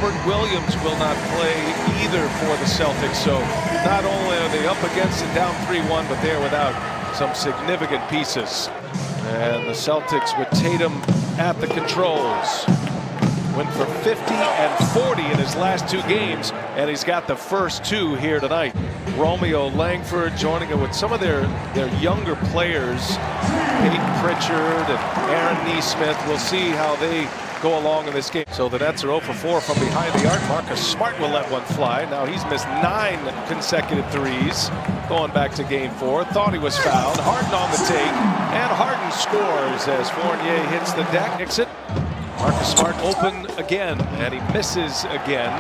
Robert Williams will not play either for the Celtics. So not only are they up against it down 3-1, but they're without some significant pieces. And the Celtics with Tatum at the controls. Went for 50 and 40 in his last 2 games, and he's got the first 2 here tonight. Romeo Langford joining him with some of their younger players, Peyton Pritchard and Aaron Nesmith. We'll see how they go along in this game. So the Nets are 0 for 4 from behind the arc. Marcus Smart will let one fly. Now he's missed 9 consecutive threes. Going back to game 4. Thought he was fouled. Harden on the take. And Harden scores as Fournier hits the deck. Exit. Marcus Smart open again, and he misses again.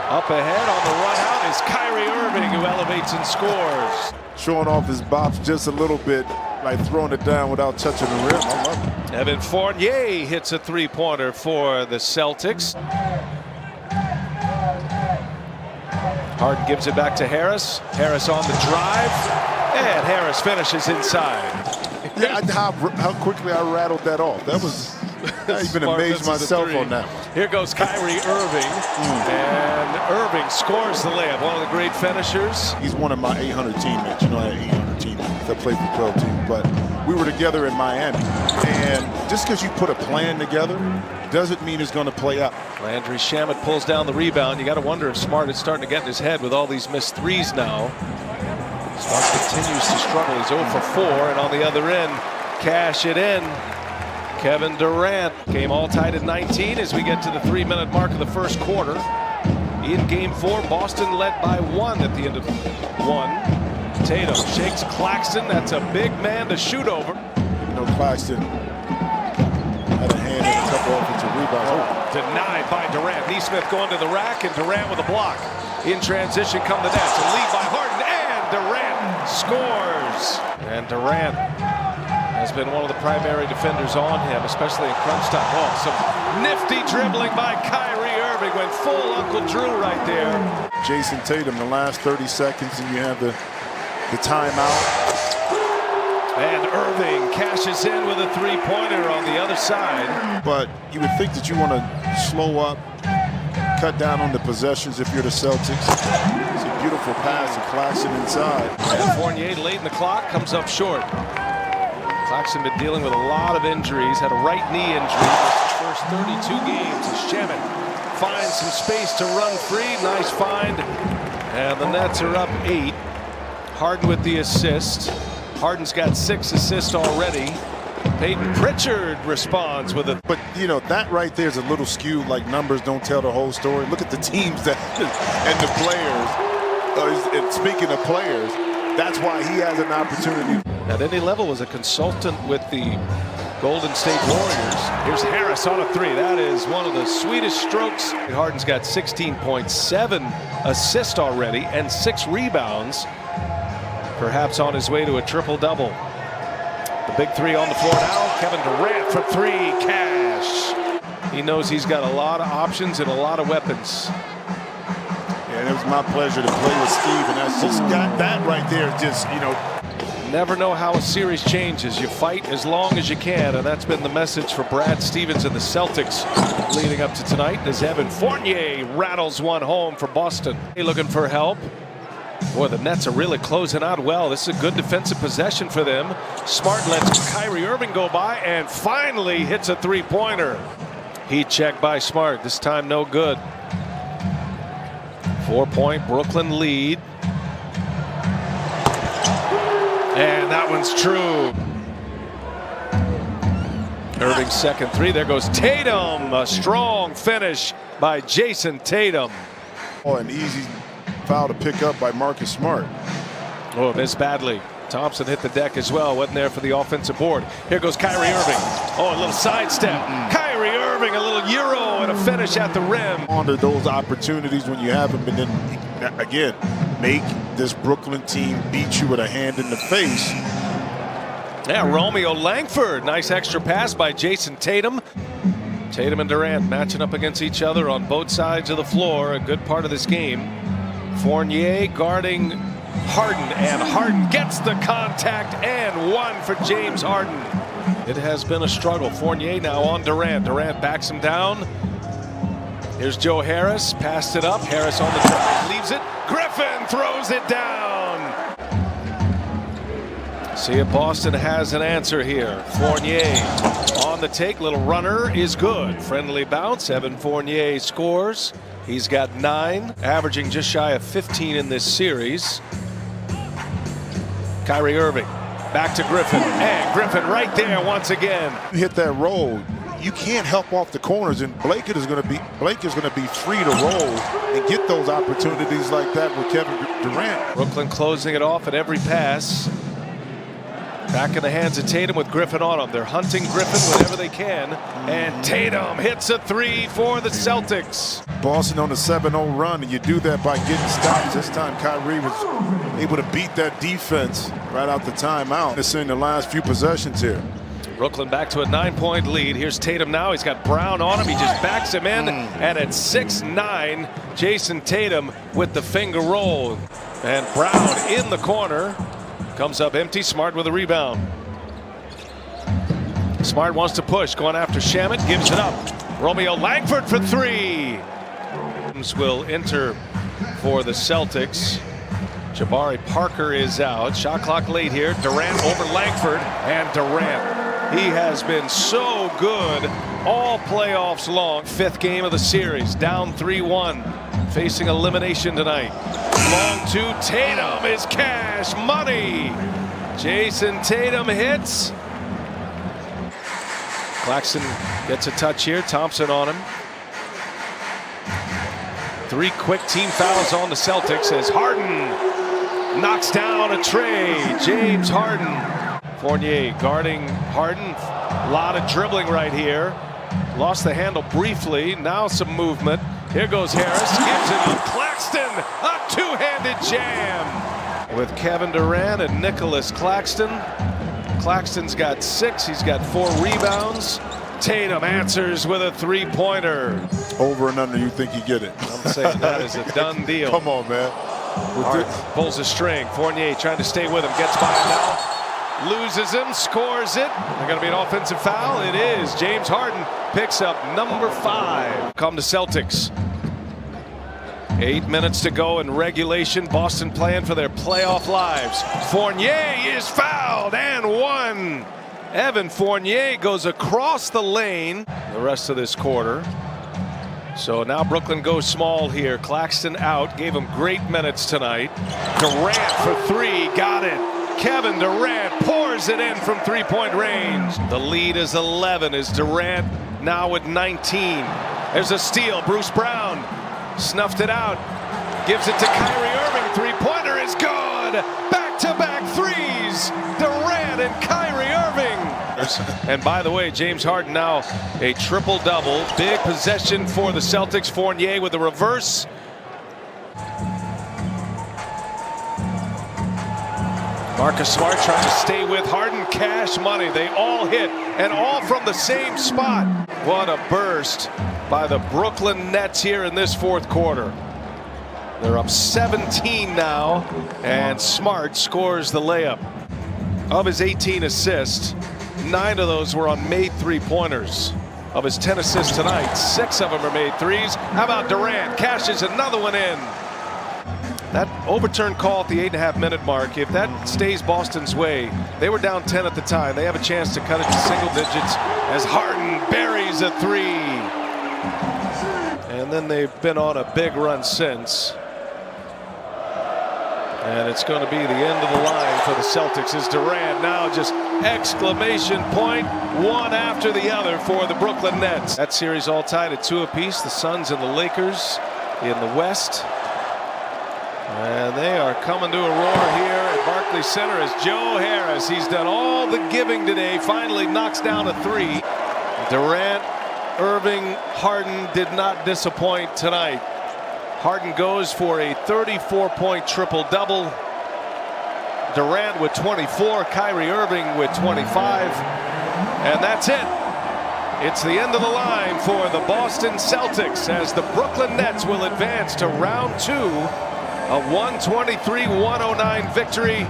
Up ahead on the run out is Kyrie Irving, who elevates and scores. Showing off his bops just a little bit, like throwing it down without touching the rim. I love it. Evan Fournier hits a 3-pointer for the Celtics. Harden gives it back to Harris. Harris on the drive, and Harris finishes inside. Yeah, how quickly I rattled that off. That was... I even amazed myself on that. Here goes Kyrie Irving, and Irving scores the layup. One of the great finishers. He's one of my 800 teammates. You know, I had 800 teammates that played for pro team, but we were together in Miami. And just because you put a plan together doesn't mean it's going to play out. Landry Shamet pulls down the rebound. You got to wonder if Smart is starting to get in his head with all these missed threes now. Smart continues to struggle. He's 0 for 4, and on the other end, cash it in. Kevin Durant. Game all tied at 19 as we get to the 3-minute mark of the first quarter. In game 4, Boston led by 1 at the end of 1. Tatum shakes Claxton. That's a big man to shoot over. You know, Claxton had a hand in a couple offensive rebounds. Denied by Durant. Nesmith going to the rack, and Durant with a block. In transition come the Nets. A lead by Harden, and Durant scores. And Durant has been one of the primary defenders on him, especially in crunch time. Oh, some nifty dribbling by Kyrie Irving. Went full Uncle Drew right there. Jason Tatum, the last 30 seconds, and you have the timeout. And Irving cashes in with a 3-pointer on the other side. But you would think that you want to slow up, cut down on the possessions if you're the Celtics. It's a beautiful pass to Claxton inside. And Fournier late in the clock comes up short. Claxton been dealing with a lot of injuries, had a right knee injury his first 32 games as Shamet finds some space to run free. Nice find. And the Nets are up 8. Harden with the assist. Harden's got 6 assists already. Peyton Pritchard responds with a... But, you know, that right there is a little skewed, like numbers don't tell the whole story. Look at the teams that and the players. And speaking of players, that's why he has an opportunity. At any level was a consultant with the Golden State Warriors. Here's Harris on a 3. That is one of the sweetest strokes. Harden's got 16.7 assists already and 6 rebounds. Perhaps on his way to a triple-double. The big 3 on the floor now. Kevin Durant for 3. Cash. He knows he's got a lot of options and a lot of weapons. And it was my pleasure to play with Steve, and that's just got that right there. Just, you know, never know how a series changes. You fight as long as you can, and that's been the message for Brad Stevens and the Celtics leading up to tonight as Evan Fournier rattles one home for Boston. Looking for help. Boy, the Nets are really closing out well. This is a good defensive possession for them. Smart lets Kyrie Irving go by and finally hits a 3-pointer. Heat check by Smart. This time no good. 4-point Brooklyn lead. And that one's true. Irving's second 3. There goes Tatum. A strong finish by Jason Tatum. Oh, an easy foul to pick up by Marcus Smart. Oh, missed badly. Thompson hit the deck as well. Wasn't there for the offensive board. Here goes Kyrie Irving. Oh, a little sidestep. Kyrie Irving, a little euro and a finish at the rim. Under those opportunities when you have them, and then again, make this Brooklyn team beat you with a hand in the face. Yeah, Romeo Langford. Nice extra pass by Jason Tatum. Tatum and Durant matching up against each other on both sides of the floor. A good part of this game. Fournier guarding Harden, and Harden gets the contact and 1 for James Harden. It has been a struggle. Fournier now on Durant. Durant backs him down. Here's Joe Harris, passed it up. Harris on the drive, leaves it. Griffin throws it down. See if Boston has an answer here. Fournier on the take, little runner is good. Friendly bounce, Evan Fournier scores. He's got 9, averaging just shy of 15 in this series. Kyrie Irving, back to Griffin, and Griffin right there once again. You hit that roll, you can't help off the corners, and Blake is going to be free to roll and get those opportunities like that with Kevin Durant. Brooklyn closing it off at every pass. Back in the hands of Tatum with Griffin on him. They're hunting Griffin whenever they can, and Tatum hits a 3 for the Celtics. Boston on a 7-0 run, and you do that by getting stops. This time Kyrie was able to beat that defense right out the timeout. It's in the last few possessions here. Brooklyn back to a 9-point lead. Here's Tatum now. He's got Brown on him. He just backs him in. And at 6'9", Jason Tatum with the finger roll. And Brown in the corner. Comes up empty. Smart with a rebound. Smart wants to push. Going after Shamet. Gives it up. Romeo Langford for 3. Will enter for the Celtics. Jabari Parker is out. Shot clock late here. Durant over Langford. And Durant, he has been so good all playoffs long. 5th game of the series. Down 3-1. Facing elimination tonight. Long 2. Tatum is cash money. Jason Tatum hits. Claxton gets a touch here. Thompson on him. 3 quick team fouls on the Celtics as Harden knocks down a tray. James Harden. Fournier guarding Harden. A lot of dribbling right here. Lost the handle briefly. Now some movement. Here goes Harris. Gives it up. Claxton. A two-handed jam. With Kevin Durant and Nicholas Claxton. Claxton's got 6. He's got 4 rebounds. Tatum answers with a 3-pointer. Over and under, you think you get it? I'm saying that is a done deal. Come on, man. Pulls a string. Fournier trying to stay with him. Gets by him now. Loses him. Scores it. They're going to be an offensive foul. It is. James Harden picks up number 5. Come to Celtics. 8 minutes to go in regulation. Boston playing for their playoff lives. Fournier is fouled and 1. Evan Fournier goes across the lane the rest of this quarter. So now Brooklyn goes small here. Claxton out, gave him great minutes tonight. Durant for 3, got it. Kevin Durant pours it in from 3-point range. The lead is 11 as Durant now with 19. There's a steal. Bruce Brown snuffed it out. Gives it to Kyrie Irving. 3-pointer is good. Back-to-back threes. Durant and Kyrie Irving. And by the way, James Harden now a triple-double. Big possession for the Celtics. Fournier with the reverse. Marcus Smart trying to stay with Harden. Cash money. They all hit, and all from the same spot. What a burst by the Brooklyn Nets here in this 4th quarter. They're up 17 now, and Smart scores the layup. Of his 18 assists, 9 of those were on made 3-pointers. Of his 10 assists tonight, 6 of them are made 3s. How about Durant? Cashes another one in. That overturned call at the 8.5-minute mark, if that stays Boston's way, they were down 10 at the time. They have a chance to cut it to single digits as Harden buries a 3. And then they've been on a big run since. And it's going to be the end of the line for the Celtics as Durant now just exclamation point, one after the other for the Brooklyn Nets. That series all tied at 2 apiece. The Suns and the Lakers in the West. And they are coming to a roar here at Barclays Center as Joe Harris, he's done all the giving today, finally knocks down a 3. Durant, Irving, Harden did not disappoint tonight. Harden goes for a 34-point triple-double. Durant with 24, Kyrie Irving with 25. And that's it. It's the end of the line for the Boston Celtics as the Brooklyn Nets will advance to round 2. A 123-109 victory.